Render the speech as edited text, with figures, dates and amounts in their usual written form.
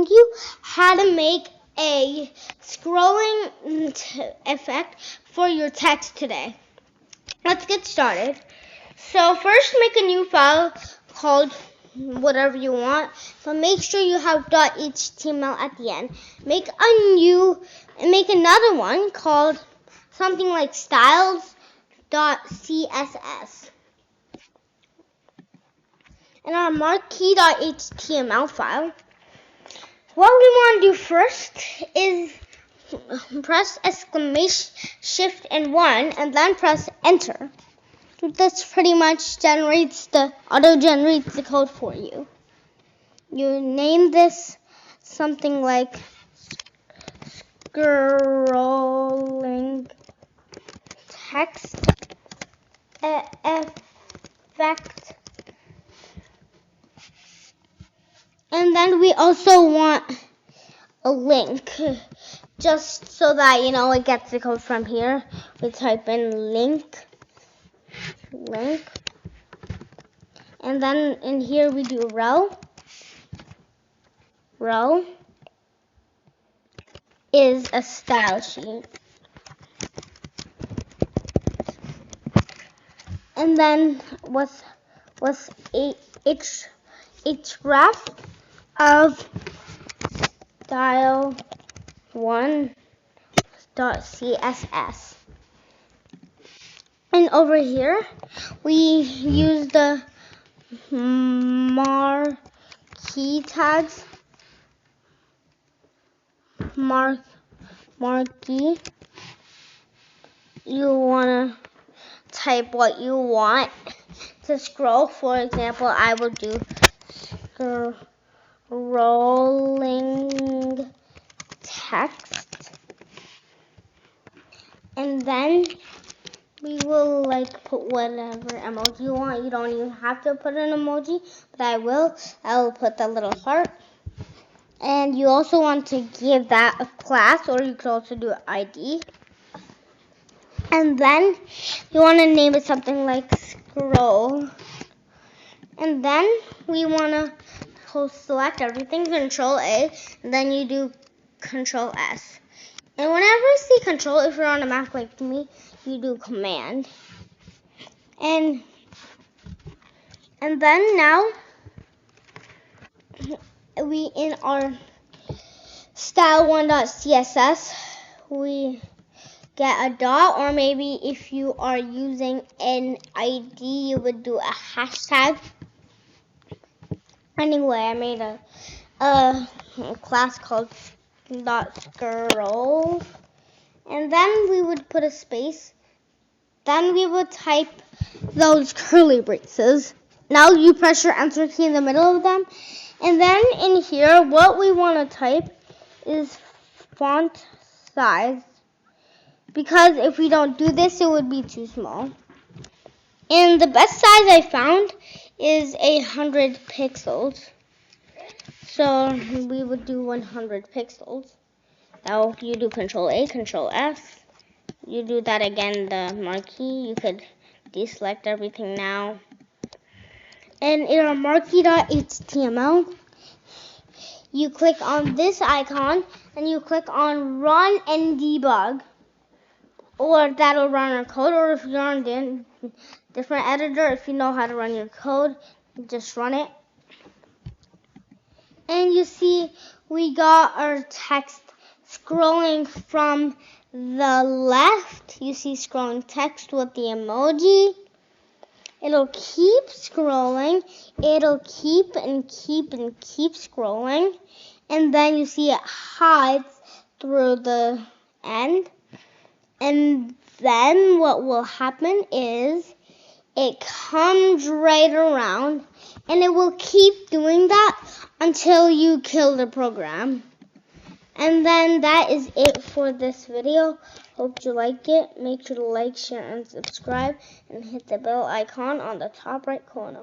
showing you how to make a scrolling effect for your text today. Let's get started. So first, make a new file called whatever you want, but make sure you have .html at the end. Make another one called something like styles.css. In our marquee.html file, what we want to do first is press Shift and 1 and then press enter. This pretty much auto-generates the code for you. You name this something like scrolling text effect. And then we also want a link, just so that it gets the code from here. We type in link, and then in here we do row is a style sheet, and then what's href of style1.css. And over here, we use the marquee tags. Marquee. You want to type what you want to scroll. For example, I will do scrolling text. And then we will put whatever emoji you want. You don't even have to put an emoji, but I will put that little heart. And you also want to give that a class, or you could also do an ID. And then you want to name it something like scroll. And then we want to select everything, Control A, and then you do Control S. And whenever you see Control, if you're on a Mac like me, you do Command. And then now we in our style1.css we get a dot, or maybe if you are using an ID you would do a hashtag. Anyway, I made a class called .scroll, and then we would put a space. Then we would type those curly braces. Now you press your enter key in the middle of them. And then in here, what we want to type is font size. Because if we don't do this, it would be too small. And the best size I found is 100 pixels. So we would do 100 pixels. Now you do Control A, Control F. You do that again, the marquee. You could deselect everything now. And in our marquee.html, you click on this icon and you click on Run and Debug. Or that'll run our code. Or if you're on a different editor, if you know how to run your code, just run it. And you see we got our text scrolling from the left. You see scrolling text with the emoji. It'll keep scrolling. It'll keep and keep and keep scrolling. And then you see it hides through the end. And then what will happen is it comes right around, and it will keep doing that until you kill the program. And then that is it for this video. Hope you like it. Make sure to like, share, and subscribe, and hit the bell icon on the top right corner.